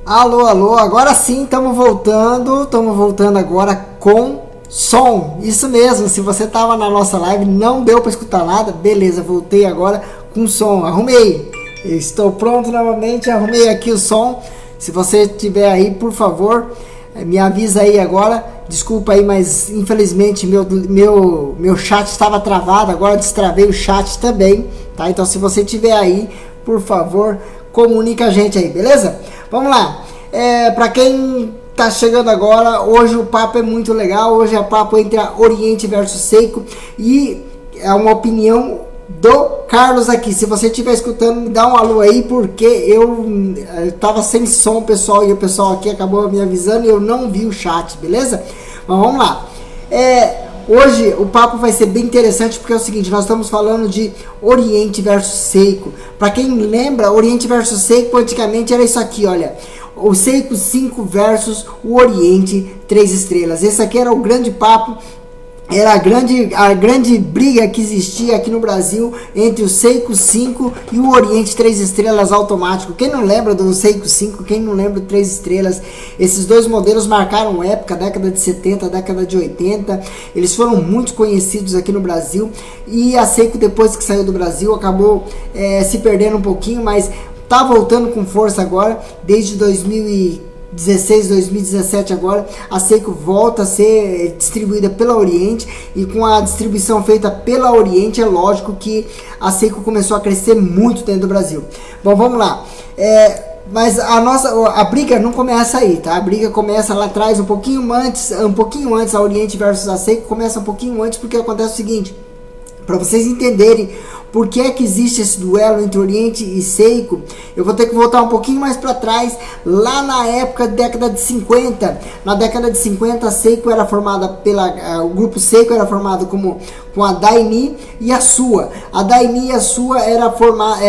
Alô, alô, agora sim estamos voltando agora com som, isso mesmo, se você estava na nossa live não deu para escutar nada, beleza, voltei agora com som, arrumei, estou pronto novamente, arrumei aqui o som, se você tiver aí, por favor, me avisa aí agora, desculpa aí, mas infelizmente meu chat estava travado, agora destravei o chat também, tá? Então se você tiver aí, por favor, comunica a gente aí, beleza? Vamos lá, para quem tá chegando agora, hoje o papo é muito legal, hoje é o papo entre a Oriente versus Seiko e é uma opinião do Carlos aqui, se você estiver escutando, me dá um alô aí, porque eu tava sem som, pessoal, e o pessoal aqui acabou me avisando e eu não vi o chat, beleza? Mas vamos lá, hoje o papo vai ser bem interessante, porque é o seguinte, nós estamos falando de Oriente versus Seiko. Para quem lembra, Oriente versus Seiko antigamente era isso aqui, olha, o Seiko 5 versus o Oriente 3 estrelas. Esse aqui era o grande papo, era a grande briga que existia aqui no Brasil entre o Seiko 5 e o Oriente 3 estrelas automático. Quem não lembra do Seiko 5, quem não lembra do 3 estrelas? Esses dois modelos marcaram época, década de 70, década de 80. Eles foram muito conhecidos aqui no Brasil. E a Seiko, depois que saiu do Brasil, acabou se perdendo um pouquinho, mas tá voltando com força agora, desde 2016, 2017 agora, a Seiko volta a ser distribuída pela Oriente, e com a distribuição feita pela Oriente, é lógico que a Seiko começou a crescer muito dentro do Brasil. Bom, vamos lá. Mas a briga não começa aí, tá? A briga começa lá atrás, um pouquinho antes, a Oriente versus a Seiko começa um pouquinho antes, porque acontece o seguinte, para vocês entenderem por que é que existe esse duelo entre Oriente e Seiko, eu vou ter que voltar um pouquinho mais para trás, lá na época da década de 50. Na década de 50, a Seiko era formada o grupo Seiko era formado com a Daini e a Sua. A Daini e a Sua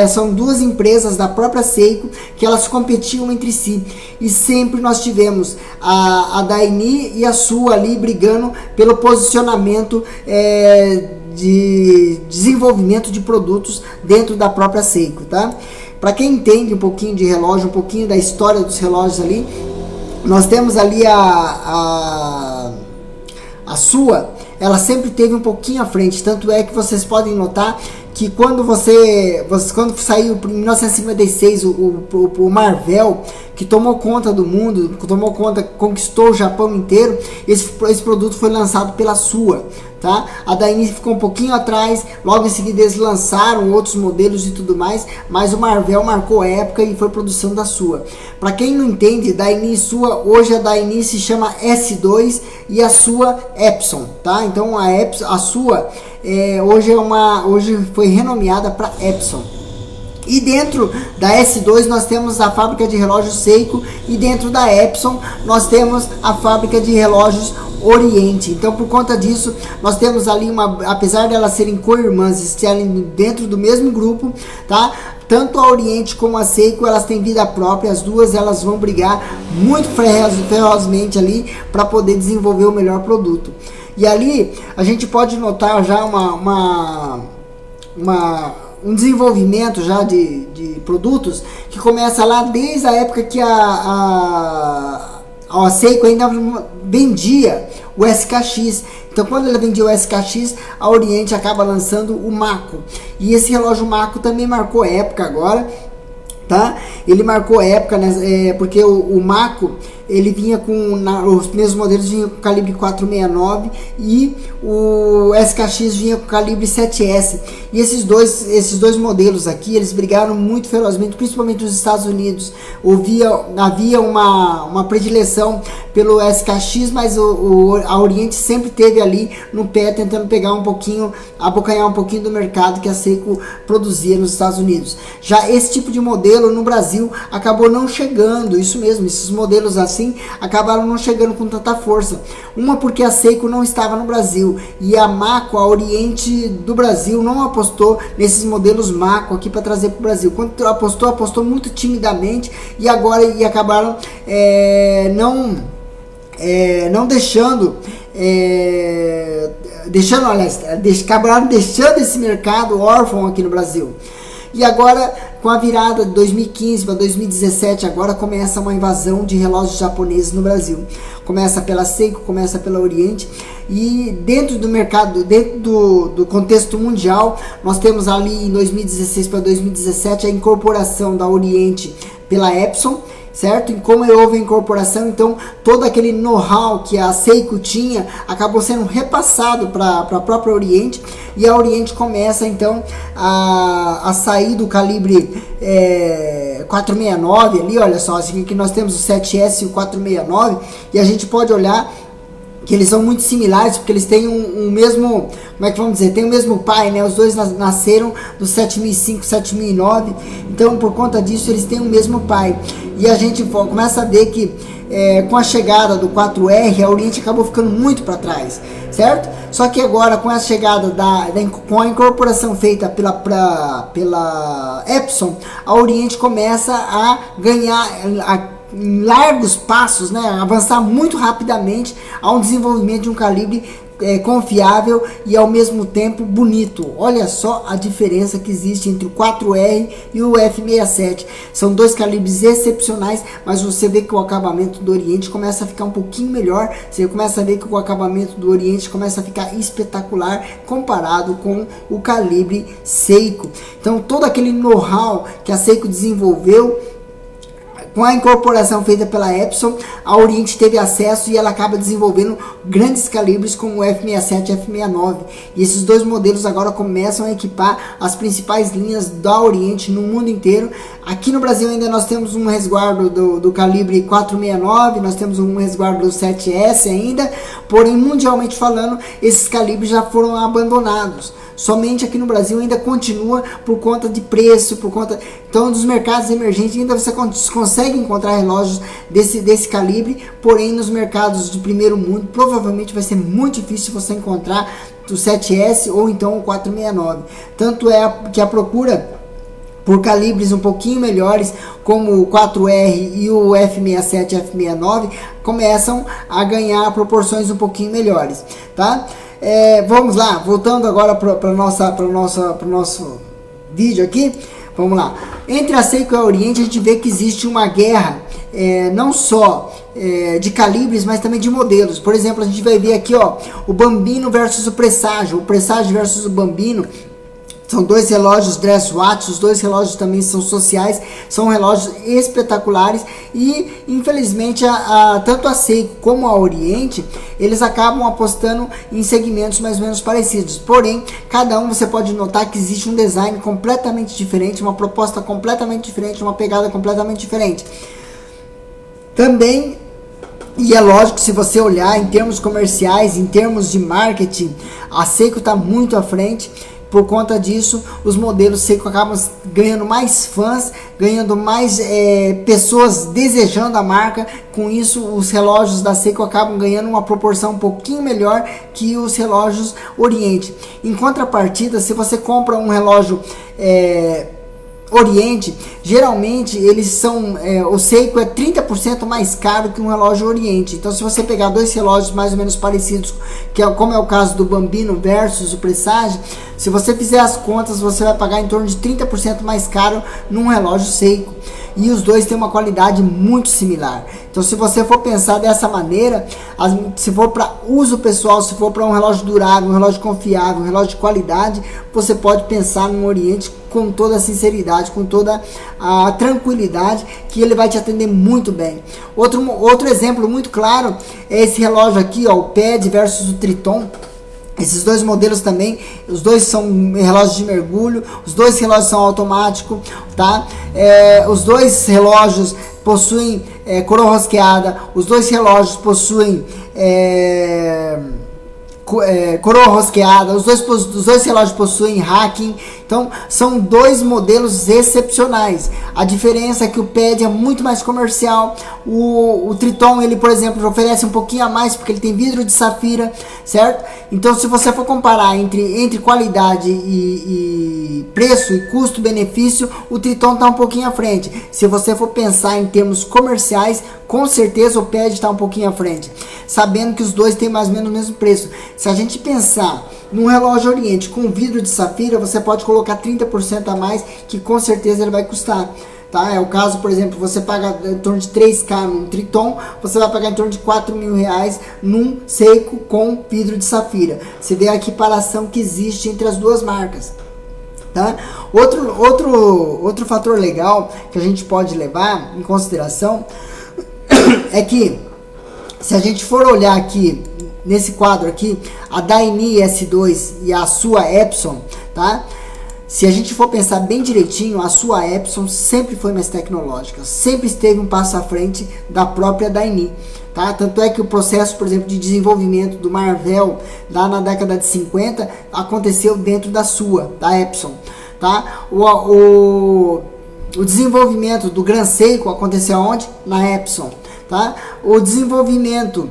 são duas empresas da própria Seiko que elas competiam entre si. E sempre nós tivemos a Daini e a Sua ali brigando pelo posicionamento de desenvolvimento de produtos dentro da própria Seiko, tá? Para quem entende um pouquinho de relógio, um pouquinho da história dos relógios ali, nós temos ali a Sua, ela sempre teve um pouquinho à frente, tanto é que vocês podem notar que quando quando saiu em 1956 o Marvel, que tomou conta do mundo, conquistou o Japão inteiro, esse produto foi lançado pela Sua, tá? A Daini ficou um pouquinho atrás, logo em seguida eles lançaram outros modelos e tudo mais, mas o Marvel marcou a época e foi produção da Sua. Para quem não entende, Daini e Sua, hoje a Daini se chama S2 e a Sua Epson, tá? Então a Sua hoje foi renomeada para Epson. E dentro da S2 nós temos a fábrica de relógios Seiko, e dentro da Epson nós temos a fábrica de relógios Oriente. Então, por conta disso, nós temos ali apesar de elas serem co-irmãs, estarem dentro do mesmo grupo, tá? Tanto a Oriente como a Seiko, elas têm vida própria, as duas elas vão brigar muito ferozmente ali para poder desenvolver o melhor produto. E ali a gente pode notar já um desenvolvimento já de produtos que começa lá desde a época que a Seiko ainda vendia o SKX. Então, quando ela vendia o SKX, a Oriente acaba lançando o Mako. E esse relógio Mako também marcou época agora, tá? Ele marcou época, né? Porque o Mako, ele vinha os primeiros modelos vinham com calibre 469 e o SKX vinha com calibre 7S. E esses dois modelos aqui, eles brigaram muito ferozmente, principalmente nos Estados Unidos. Havia uma predileção pelo SKX, mas a Oriente sempre teve ali no pé, tentando pegar abocanhar um pouquinho do mercado que a Seiko produzia nos Estados Unidos. Já esse tipo de modelo no Brasil acabou não chegando, isso mesmo, esses modelos assim acabaram não chegando com tanta força. Uma porque a Seiko não estava no Brasil, e a Mako, a Oriente do Brasil, não apostou nesses modelos Mako aqui para trazer para o Brasil. Quando apostou muito timidamente, e acabaram não deixando, acabaram deixando esse mercado órfão aqui no Brasil. E agora, com a virada de 2015 para 2017, agora começa uma invasão de relógios japoneses no Brasil. Começa pela Seiko, começa pela Oriente, e dentro do mercado, dentro do contexto mundial, nós temos ali em 2016 para 2017 a incorporação da Oriente pela Epson, certo? E como houve a incorporação, então todo aquele know-how que a Seiko tinha acabou sendo repassado para a própria Oriente, e a Oriente começa então a sair do calibre 469 ali, olha só, assim, aqui nós temos o 7S e o 469, e a gente pode olhar que eles são muito similares, porque eles têm um mesmo, como é que vamos dizer, tem o mesmo pai, né? Os dois nasceram do 7005, 7009, então por conta disso eles têm o mesmo pai. E a gente começa a ver que com a chegada do 4R, a Oriente acabou ficando muito para trás, certo? Só que agora com a chegada com a incorporação feita pela Epson, a Oriente começa a ganhar em largos passos, né, avançar muito rapidamente a um desenvolvimento de um calibre confiável e ao mesmo tempo bonito. Olha só a diferença que existe entre o 4R e o F67. São dois calibres excepcionais, mas você vê que o acabamento do Oriente começa a ficar um pouquinho melhor. Você começa a ver que o acabamento do Oriente começa a ficar espetacular comparado com o calibre Seiko. Então todo aquele know-how que a Seiko desenvolveu, com a incorporação feita pela Epson, a Oriente teve acesso e ela acaba desenvolvendo grandes calibres como o F67 e F69. E esses dois modelos agora começam a equipar as principais linhas da Oriente no mundo inteiro. Aqui no Brasil ainda nós temos um resguardo do calibre 469, nós temos um resguardo do 7S ainda, porém mundialmente falando, esses calibres já foram abandonados. Somente aqui no Brasil ainda continua por conta de preço, por conta... Então, dos mercados emergentes ainda você consegue encontrar relógios desse calibre, porém nos mercados de primeiro mundo provavelmente vai ser muito difícil você encontrar o 7S ou então o 469. Tanto é que a procura por calibres um pouquinho melhores, como o 4R e o F67 e F69, começam a ganhar proporções um pouquinho melhores, tá? Vamos lá, voltando agora para o nosso vídeo aqui, vamos lá. Entre a Seiko e a Oriente a gente vê que existe uma guerra, não só de calibres, mas também de modelos. Por exemplo, a gente vai ver aqui, ó, o Bambino versus o Presságio versus o Bambino. São dois relógios dress watch, os dois relógios também são sociais, são relógios espetaculares e infelizmente tanto a Seiko como a Oriente, eles acabam apostando em segmentos mais ou menos parecidos, porém cada um você pode notar que existe um design completamente diferente, uma proposta completamente diferente, uma pegada completamente diferente. Também, e é lógico, se você olhar em termos comerciais, em termos de marketing, a Seiko está muito à frente. Por conta disso, os modelos Seiko acabam ganhando mais fãs, ganhando mais pessoas desejando a marca. Com isso, os relógios da Seiko acabam ganhando uma proporção um pouquinho melhor que os relógios Oriente. Em contrapartida, se você compra um relógio Oriente, geralmente eles são, o Seiko é 30% mais caro que um relógio Oriente. Então se você pegar dois relógios mais ou menos parecidos, como é o caso do Bambino versus o Presságio, se você fizer as contas, você vai pagar em torno de 30% mais caro num relógio Seiko. E os dois têm uma qualidade muito similar. Então se você for pensar dessa maneira, se for para uso pessoal, se for para um relógio durável, um relógio confiável, um relógio de qualidade, você pode pensar no Oriente com toda a sinceridade, com toda a tranquilidade, que ele vai te atender muito bem. Outro exemplo muito claro é esse relógio aqui, ó, o PED versus o Triton. Esses dois modelos também, os dois são relógios de mergulho, os dois relógios são automáticos, tá? Os dois relógios possuem coroa rosqueada, os dois relógios possuem coroa rosqueada, os dois relógios possuem hacking. Então são dois modelos excepcionais. A diferença é que o PED é muito mais comercial. O Triton, ele por exemplo oferece um pouquinho a mais porque ele tem vidro de safira, certo? Então se você for comparar entre qualidade e preço e custo-benefício, o Triton está um pouquinho à frente. Se você for pensar em termos comerciais, com certeza o PED está um pouquinho à frente, sabendo que os dois têm mais ou menos o mesmo preço. Se a gente pensar num relógio Oriente com vidro de safira, você pode colocar colocar 30% a mais, que com certeza ele vai custar. Tá? É o caso, por exemplo, você paga em torno de 3K num Triton, você vai pagar em torno de 4 mil reais num Seiko com vidro de safira. Você vê a equiparação que existe entre as duas marcas. Tá? Outro fator legal que a gente pode levar em consideração é que, se a gente for olhar aqui nesse quadro aqui, a Daini S2 e a sua Epson, tá? Se a gente for pensar bem direitinho, a sua Epson sempre foi mais tecnológica, sempre esteve um passo à frente da própria Daini. Tá? Tanto é que o processo, por exemplo, de desenvolvimento do Marvel lá na década de 50 aconteceu dentro da Epson. Tá? O desenvolvimento do Gran Seiko aconteceu onde? Na Epson. Tá? O desenvolvimento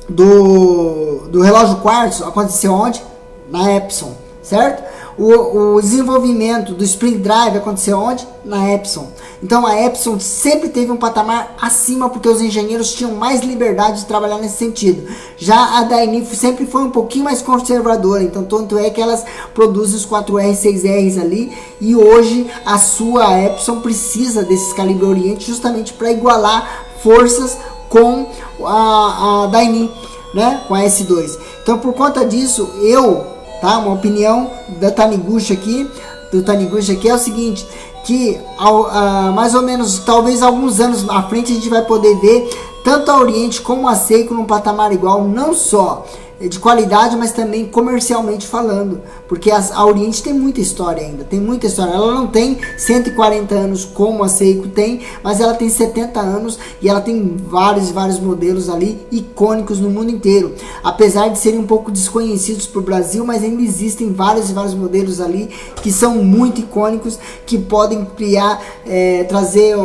do relógio quartzo aconteceu onde? Na Epson, certo? O desenvolvimento do Spring Drive aconteceu onde? Na Epson. Então a Epson sempre teve um patamar acima, porque os engenheiros tinham mais liberdade de trabalhar nesse sentido. Já a Daini sempre foi um pouquinho mais conservadora, então tanto é que elas produzem os 4R, 6Rs ali, e hoje a sua Epson precisa desses calibre Oriente justamente para igualar forças com a Daini, né? Com a S2. Então por conta disso, tá? Uma opinião da Taniguchi aqui, é o seguinte, que mais ou menos, talvez alguns anos à frente, a gente vai poder ver tanto a Oriente como a Seiko num patamar igual, não só de qualidade, mas também comercialmente falando, porque a Oriente tem muita história ainda, ela não tem 140 anos como a Seiko tem, mas ela tem 70 anos e ela tem vários modelos ali icônicos no mundo inteiro, apesar de serem um pouco desconhecidos para o Brasil, mas ainda existem vários modelos ali que são muito icônicos, que podem criar, trazer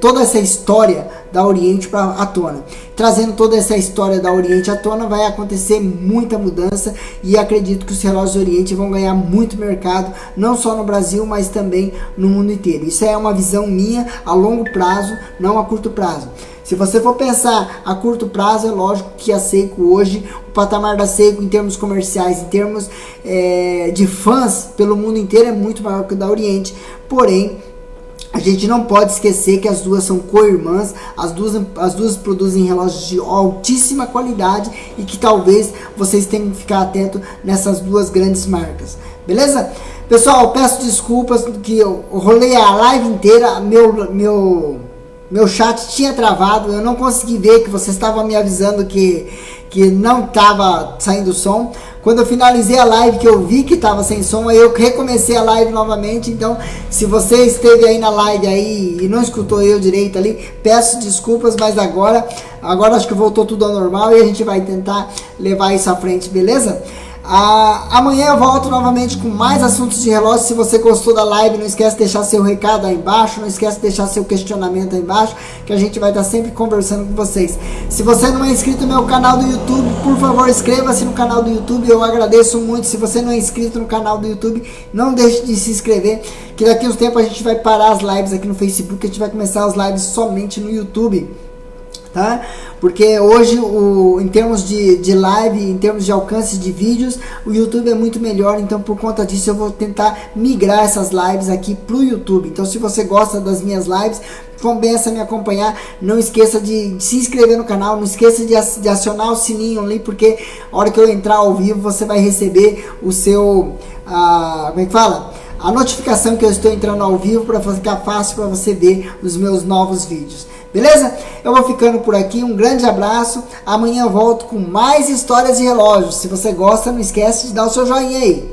toda essa história da Oriente à tona. Trazendo toda essa história da Oriente à tona, vai acontecer muita mudança, e acredito que os relógios Oriente vão ganhar muito mercado, não só no Brasil, mas também no mundo inteiro. Isso é uma visão minha a longo prazo, não a curto prazo. Se você for pensar a curto prazo, é lógico que a Seiko hoje, o patamar da Seiko em termos comerciais, em termos de fãs pelo mundo inteiro, é muito maior que o da Oriente. Porém, a gente não pode esquecer que as duas são co-irmãs, as duas produzem relógios de altíssima qualidade, e que talvez vocês tenham que ficar atento nessas duas grandes marcas. Beleza? Pessoal, peço desculpas que eu rolei a live inteira, meu chat tinha travado, eu não consegui ver que vocês estavam me avisando que não estava saindo som. Quando eu finalizei a live, que eu vi que estava sem som, aí eu recomecei a live novamente. Então, se você esteve aí na live aí e não escutou eu direito ali, peço desculpas, mas agora acho que voltou tudo ao normal, e a gente vai tentar levar isso à frente, beleza? Amanhã eu volto novamente com mais assuntos de relógio. Se você gostou da live, não esquece de deixar seu recado aí embaixo, não esquece de deixar seu questionamento aí embaixo, que a gente vai estar sempre conversando com vocês. Se você não é inscrito no meu canal do YouTube, por favor, inscreva-se no canal do YouTube, eu agradeço muito. Se você não é inscrito no canal do YouTube, não deixe de se inscrever, que daqui a uns tempos a gente vai parar as lives aqui no Facebook, a gente vai começar as lives somente no YouTube. Tá? Porque hoje, em termos de live, em termos de alcance de vídeos, o YouTube é muito melhor. Então, por conta disso, eu vou tentar migrar essas lives aqui para o YouTube. Então, se você gosta das minhas lives, começa a me acompanhar. Não esqueça de se inscrever no canal, não esqueça de acionar o sininho ali, porque a hora que eu entrar ao vivo, você vai receber o seu... como é que fala? A notificação que eu estou entrando ao vivo, para ficar fácil para você ver os meus novos vídeos. Beleza? Eu vou ficando por aqui, um grande abraço. Amanhã eu volto com mais histórias de relógios. Se você gosta, não esquece de dar o seu joinha aí.